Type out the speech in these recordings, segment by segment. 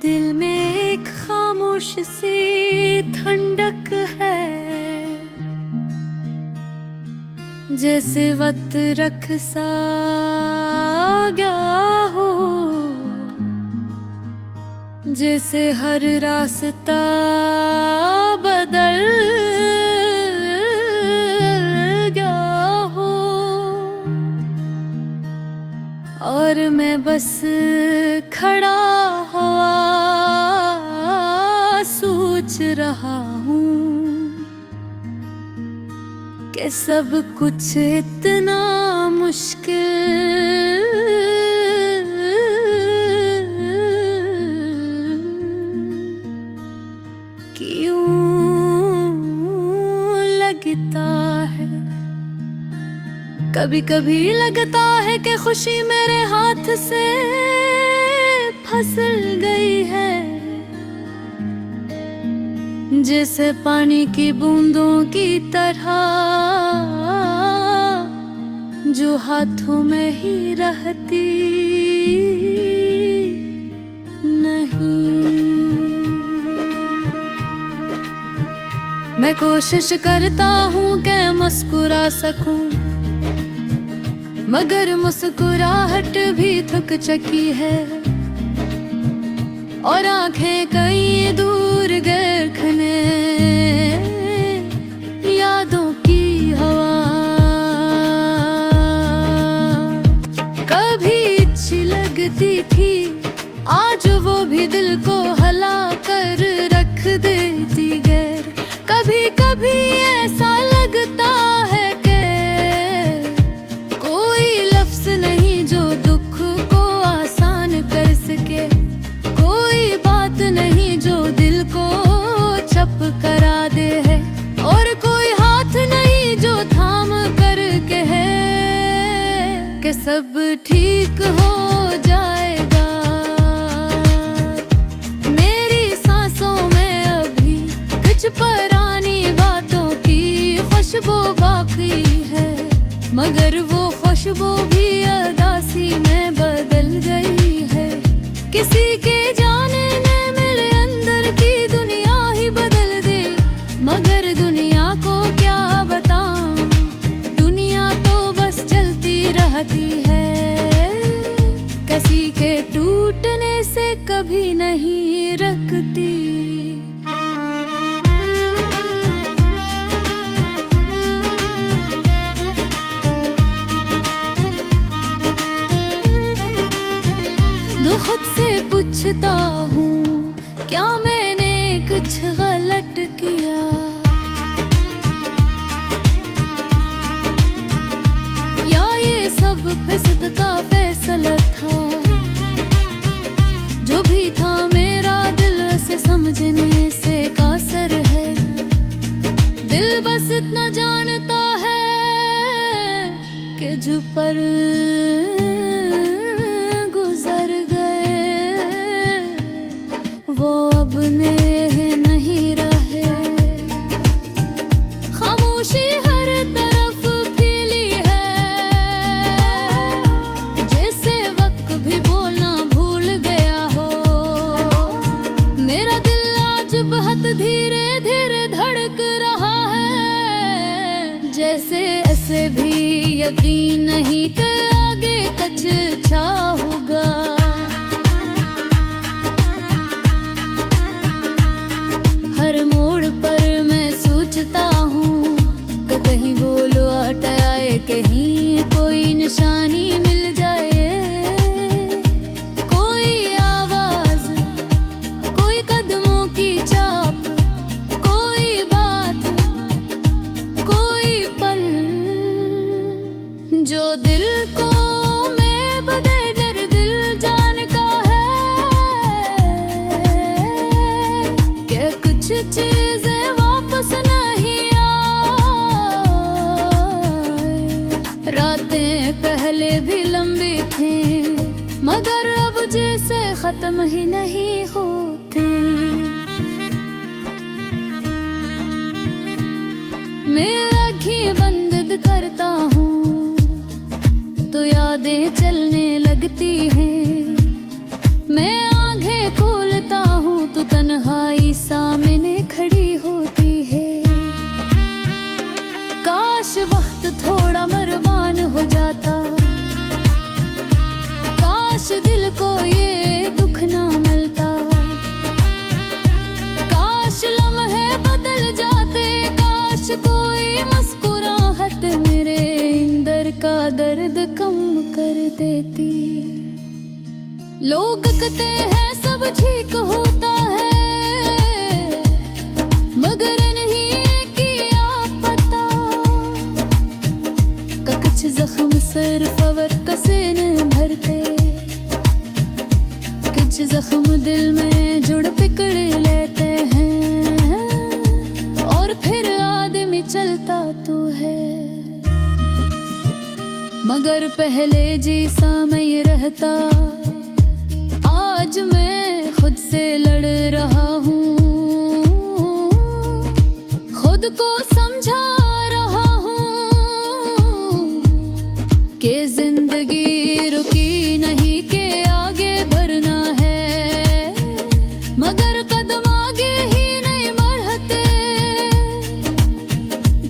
दिल में एक खामोश सी ठंडक है, जैसे वक्त रख सा गया हो, जैसे हर रास्ता बदल गया हो। और मैं बस खड़ा हुआ सोच रहा हूँ कि सब कुछ इतना मुश्किल क्यों लगता है। कभी कभी लगता है कि खुशी मेरे हाथ से फिसल गई है, जैसे पानी की बूंदों की तरह जो हाथों में ही रहती नहीं। मैं कोशिश करता हूँ कि मुस्कुरा सकूं, मगर मुस्कुराहट भी थक चुकी है और आंखें कहीं दूर देखने यादों की हवा। कभी अच्छी लगती थी, आज वो भी दिल को हला कर रख देती गैर। कभी कभी ऐसा लगता है कि कोई लफ्ज नहीं जो दुख को आसान कर सके, कोई बात नहीं जो दिल को चप करा दे है, और कोई हाथ नहीं जो थाम कर कहे कि सब ठीक हो जाएगा। मेरी सांसों में अभी कुछ पुरानी बातों की खुशबू बाकी है, मगर वो खुशबू भी उदासी में बदल गई है। किसी के जाने ने मेरे अंदर की दुनिया ही बदल दे, मगर दुनिया को क्या बताऊं, दुनिया तो बस चलती रहती है, किसी के टूटने से कभी नहीं रखती। खुद से पूछता हूँ क्या मैंने कुछ गलत किया, या ये सब फिसद का फैसला था। जो भी था मेरा दिल से समझने से कासर है, दिल बस इतना जानता है कि जो पर वो अब नहीं रहे। खामोशी हर तरफ फैली है, जैसे वक्त भी बोलना भूल गया हो। मेरा दिल आज बहुत धीरे धीरे धड़क रहा है, जैसे ऐसे भी यकीन नहीं कि आगे कुछ अच्छा होगा। हर मोड़ पर मैं सोचता हूँ कि कहीं बोलो हटाए, कहीं कोई निशानी मिल जाए, कोई आवाज, कोई कदमों की चाप, कोई बात, कोई पल जो दिल को मैं बदल दिल जान का चीजें वापस नहीं आए। रातें पहले भी लंबी थी, मगर अब जैसे खत्म ही नहीं होती। मैं आँखें बंद करता हूँ तो यादें चलने लगती हैं, मैं आँखें खोलता का दर्द कम कर देती। लोग कहते हैं सब ठीक होता है, मगर नहीं किया पता का कुछ जख्म सिर्फ वक्त से न भरते, कुछ जख्म दिल में जुड़ पिकड़ लेते हैं और फिर आदमी चलता तो है। मगर पहले जैसा मैं रहता, आज मैं खुद से लड़ रहा हूँ, खुद को समझा रहा हूँ कि जिंदगी रुकी नहीं के आगे बढ़ना है, मगर कदम आगे ही नहीं बढ़ते,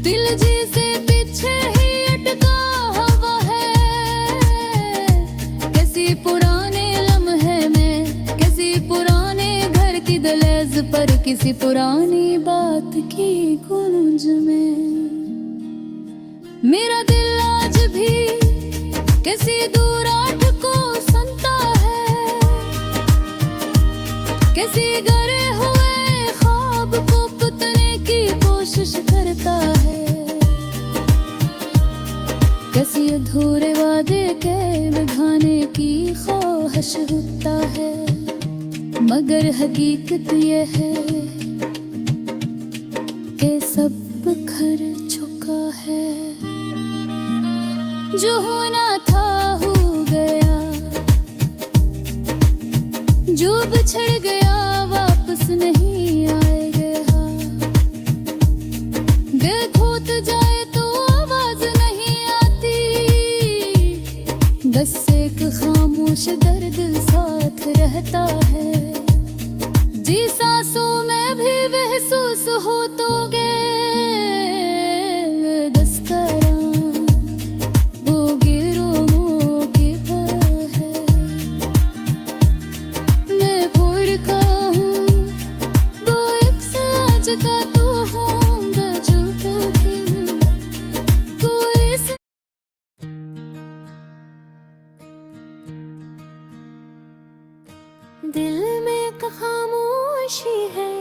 दिल जिसे पीछे ही अटका हुआ है। किसी पुराने लम्हे में, किसी पुराने घर की दहलीज पर, किसी पुरानी बात की गूंज में मेरा दिल आज भी किसी दूर आठ को सुनता है, किसी गरे हुए ख्वाब को पुतने की कोशिश करता है, किसी अधूरे वादे के निभाने की ख्वाहिश होता है। मगर हकीकत ये है कि सब बिखर चुका है, जो होना था हो गया, जो बिछड़ गया वापस नहीं आएगा। दिल खोत जाए तो आवाज नहीं आती, बस एक खामोश दर्द साथ रहता है। जी सांसों में भी महसूस हो तो गे दिल में एक खामोशी है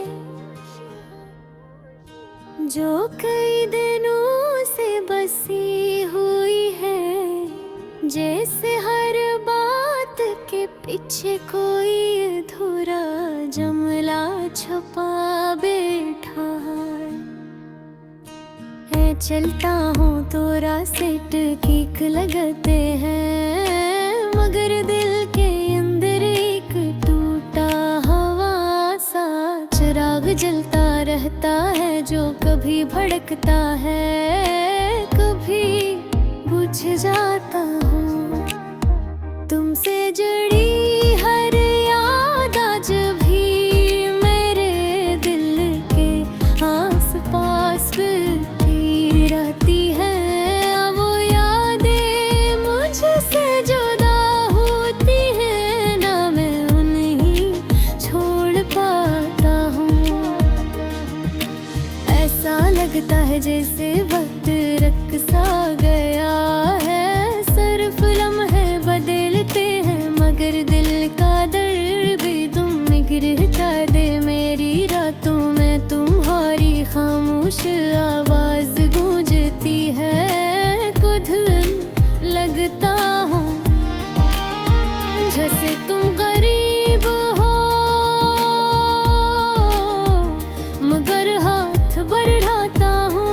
जो कई दिनों से बसी हुई है, जैसे हर बात के पीछे कोई अधूरा जुमला छुपा बैठा है। चलता हूँ तो रास्ते ठीक लगते हैं, मगर दिल के अंदर एक चिराग जलता रहता है, जो कभी भड़कता है कभी बुझ जाता हूँ। तुमसे जुड़ी हर याद आज भी मेरे दिल के आस पास भी रहती है। वो यादें मुझसे जुदा होती हैं, ना मैं उन्हें छोड़ पाता हूँ। ऐसा लगता है जैसे वक्त रख सा गया है, सिर्फ लम्हे बदलते हैं, मगर दिल का दर्द भी तुम निगरता दे। मेरी रातों में तुम्हारी खामोश आवाज गूंजती है, खुद लगता हूँ जैसे तुम करीब हो, मगर हाथ बढ़ाता हूँ।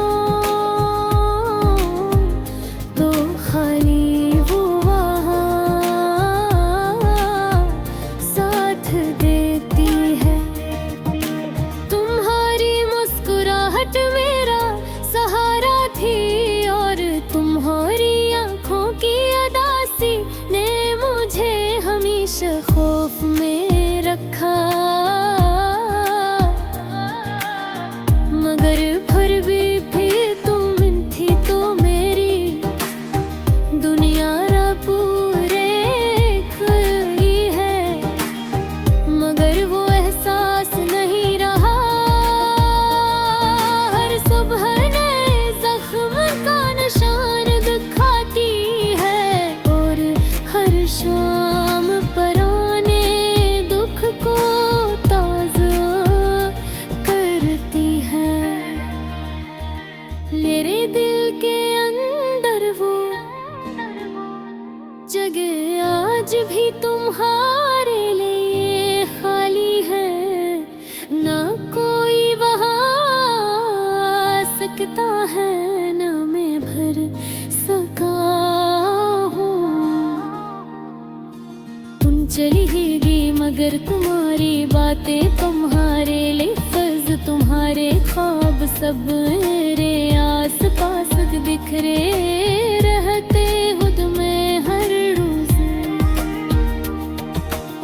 आज भी तुम्हारे लिए खाली है, ना कोई वहाँ आ सकता है, ना मैं भर सका हूँ। तुम चलेगी मगर तुम्हारी बातें तुम्हारे लफ्ज़ तुम्हारे ख्वाब सब मेरे आस पास बिखरे रहते हो तुम्हें हर रोज।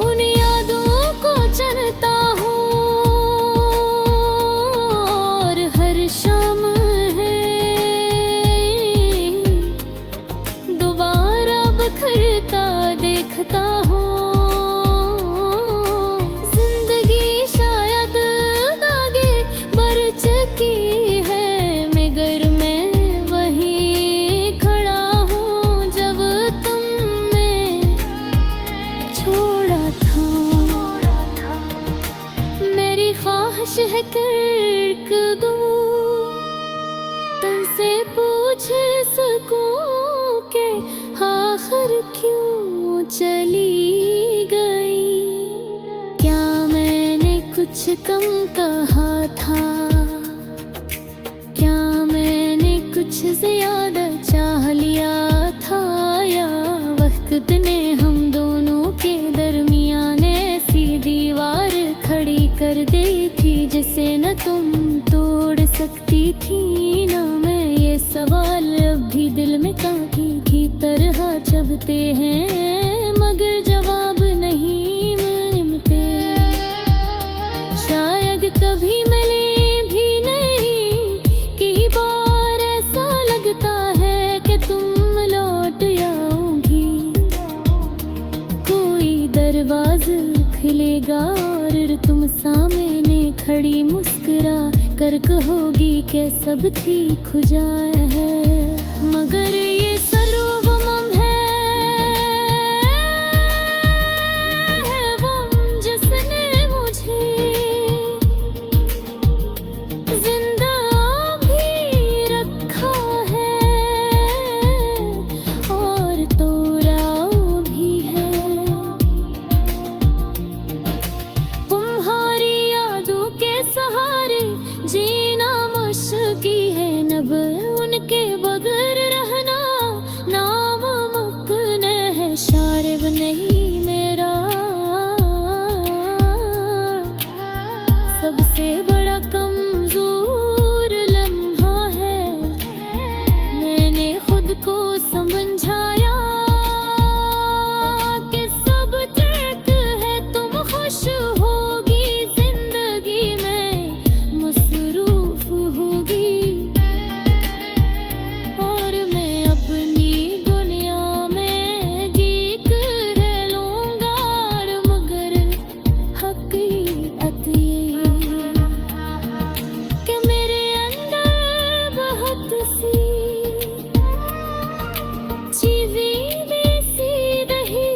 उन यादों को चलता हूँ और हर शाम है दोबारा बिखरता देखता हूँ। जिंदगी शायद आगे बढ़ चुकी है मगर मैं वहीं खड़ा हूँ जब तुमने छोड़ा था। मेरी ख्वाहिश है कर दूँ तुमसे पूछ सकूं कि आखिर क्यों चली गई। क्या मैंने कुछ कम कहा था, क्या मैंने कुछ ज्यादा चाह लिया था, या वक्त ने हम दोनों के दरमियान ऐसी दीवार खड़ी कर दी थी जिसे न तुम तोड़ सकती थी ना मैं। ये सवाल अब भी दिल में कांटे की तरह चुभते हैं मगर जवाब नहीं मिलते। शायद कभी मिले भी नहीं, कई बार ऐसा लगता है कि तुम लौट आओगी। कोई दरवाज़ा खुलेगा और तुम सामने खड़ी मुस्कुरा कर कहोगी कि सब ठीक हो जाए है, मगर ये सर्वमम है वो जिसने मुझे जिंदा भी रखा है और तोड़ा भी है। तुम्हारी यादों के सहारे जीना मुश्किल है, नब उनके बगैर रहना नामुमकिन है। शारिब नहीं मेरा सबसे बड़ा कमजोर लम्हा है। मैंने खुद को समझाया कि सब ठीक है, तुम खुश होगी जिंदगी में मसरूफ होगी और मैं अपनी दुनिया में जीत रह लूंगा। मगर हकीकत ये कि मेरे अंदर बहुत सी चीजें वैसी रही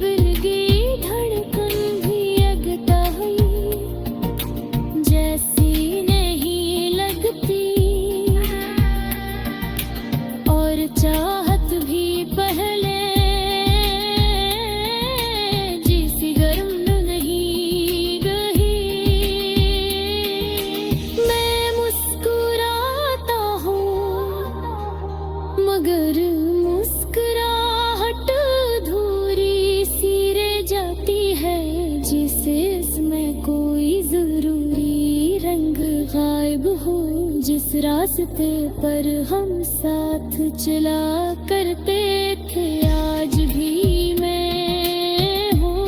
दिल की धड़कन भी अगता हुई जैसी नहीं लगती और चाहत भी पहले जैसी गर्म नहीं गई। मैं मुस्कुराता हूँ मगर मुस्कुराहट अधूरी सी रह जाती है, जिसे इसमें कोई जरूरी रंग गायब हो। जिस रास्ते पर हम साथ चला करते थे आज भी मैं हूँ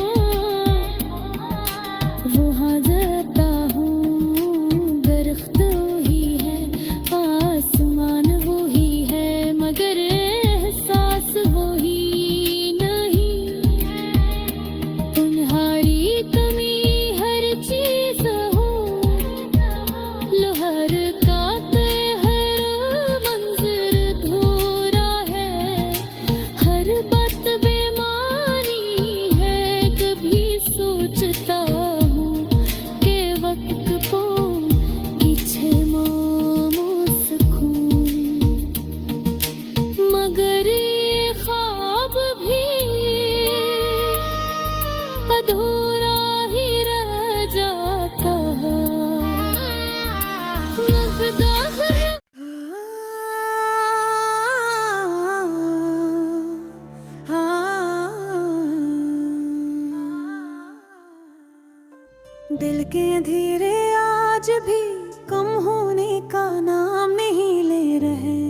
वहाँ जाता हूँ। दरख्त वही है, आसमान वही है, मगर एहसास वही नहीं। तुम्हारी कमी हर चीज हो, लोहर का हर मंजर धोरा है, हर बात बेमानी धड़के धीरे आज भी कम होने का नाम नहीं ले रहे।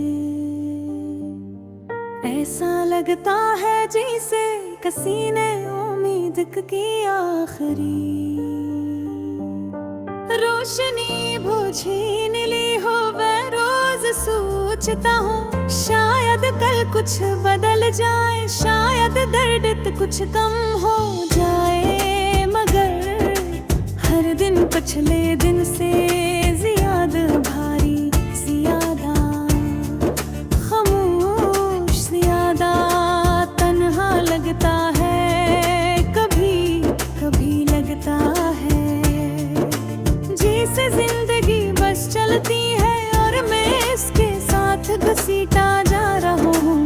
ऐसा लगता है जैसे किसी ने उम्मीद की आखिरी रोशनी बुझी ली हो। मैं रोज सोचता हूँ शायद कल कुछ बदल जाए, शायद दर्द कुछ कम हो जाए, मगर हर दिन पिछले दिन से ज्यादा भारी, ज्यादा खामोश, ज्यादा तन्हा लगता है। कभी कभी लगता है जैसे जिंदगी बस चलती है और मैं इसके साथ घसीटा जा रहा हूँ।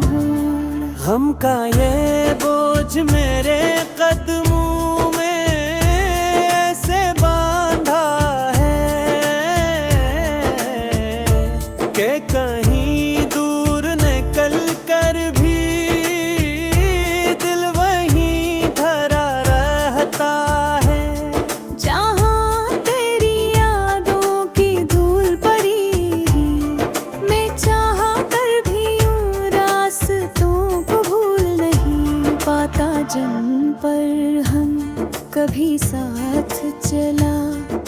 गम का ये बोझ मेरे कदमों में ऐसे बांधा है कि कहीं दूर निकल कर भी दिल वहीं धरा रहता है। जहाँ तेरी यादों की धूल पड़ी, मैं चाहा कर भी यूं रास्तों को भूल नहीं पाता। जिन पर हम कभी साथ चला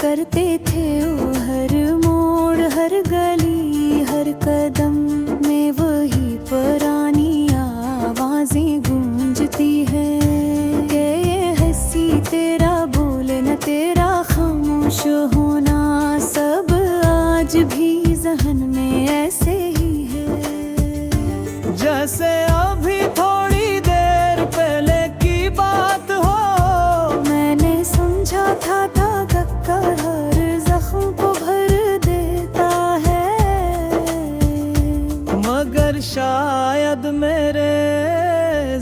करते थे, वो हर मोड़, हर गली, हर कदम में वही पुरानी आवाजें गूंजती है कि ये हंसी, तेरा बोलना, तेरा खामोश होना, सब आज भी जहन में ऐसे ही है जैसे अभी थोड़ी देर पहले की बात हो। मैंने समझा था धक्का हर जख्म को भर देता है, मगर शायद मेरे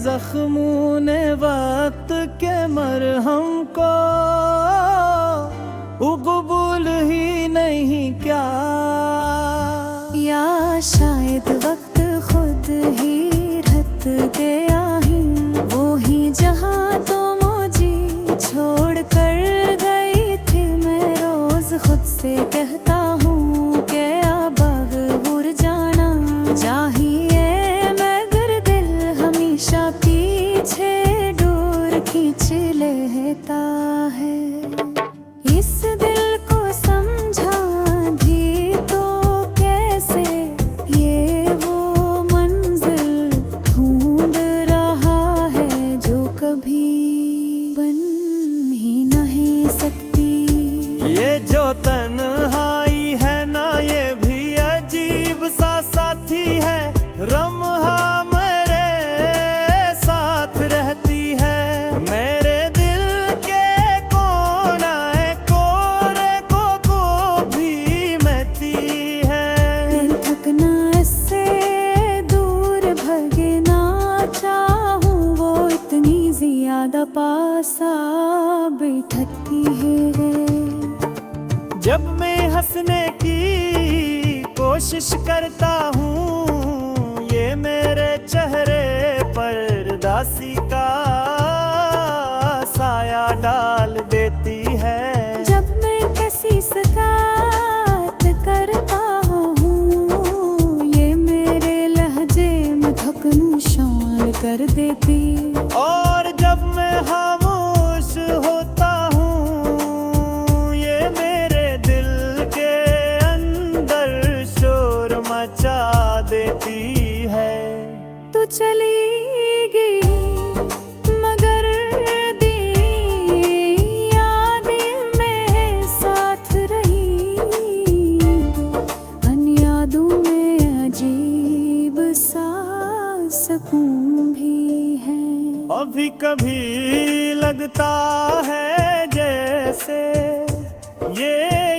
जख्मों ने वक्त के मरहम को कबूल ही नहीं क्या। या शायद वक्त खुद ही रत गया ही, वो ही जहाँ तो मुझे छोड़ कर गई थी। मैं रोज खुद से कहता हूँ कि अब दूर जाना चाहिए, मगर दिल हमेशा पीछे डोर खींच लेता है। इस दिल को समझा भी तो कैसे, ये वो मंजिल ढूंढ रहा है जो कभी बन ही नहीं सकती। ये जो तन्हाई है ना, ये भी अजीब सा साथी है। रम्हा मेरे साथ रहती है, मेरे दिल के कोने कोरे को भी महती है। थकना इससे दूर भगना चाहूँ, वो इतनी ज्यादा पासा बैठती है। जब मैं हंसने की कोशिश करता हूँ, ये मेरे चेहरे पर दासी का साया डाल देती है। जब मैं किसी से बात करता हूँ, ये मेरे लहजे में धकनू शान कर देती। और जब मैं खामोश होता हूँ, ये मेरे दिल के अंदर शोर मचा देती है। तू चली गई मगर दी यादें में साथ रही, अन यादों में अजीब सा सुकून भी है। अभी कभी लगता है जैसे ये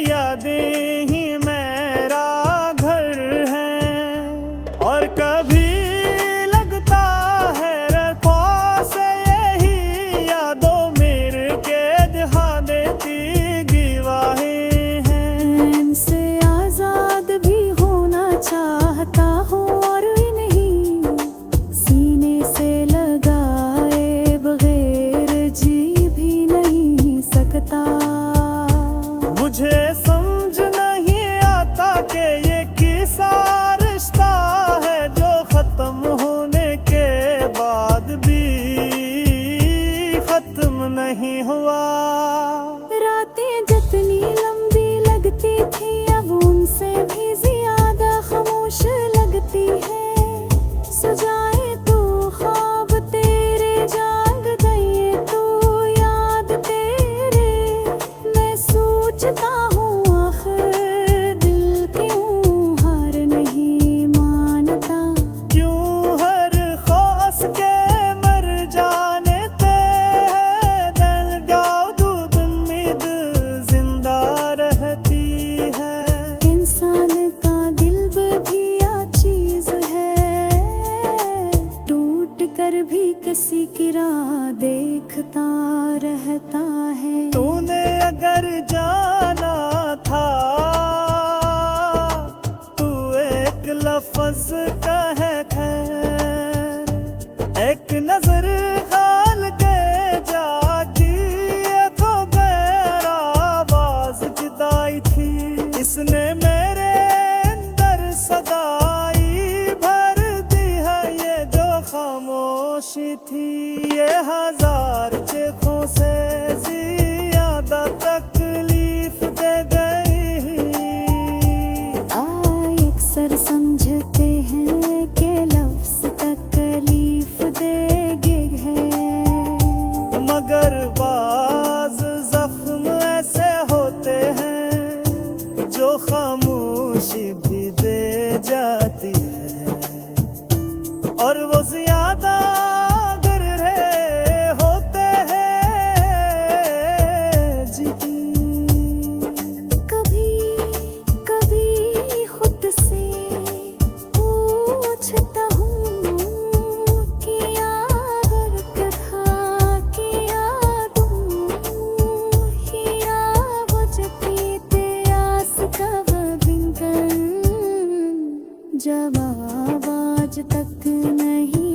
यादें ही मेरा घर है, और कभी लगता है रखो से यही यादों मेरे के दिखा देती गवाहें हैं। इनसे आजाद भी होना चाहता हूँ और नहीं सीने से लगाए बगैर जी भी नहीं सकता। किसी की राह देखता रहता है। तूने अगर जाना था तू एक लफ्ज कहे खैर, एक नजर खाल के जाती तो गैर आवाज जुदाई थी। इसने मेरे अंदर सदाई भर दी है, ये जो खामोशी थी ये हजार चेखों से ज्यादा तकलीफ दे गई। अक्सर समझते हैं कि लफ्ज तकलीफ देगे है, मगर बाज जख्म ऐसे होते हैं जो खामोशी भी दे जाती है, और वो ज्यादा गहरे होते हैं जी। कभी कभी खुद से पूछता हूँ कि यार था किया दूँ, हिया बुझती ते आस कब बिन कर, जवाब आज तक नहीं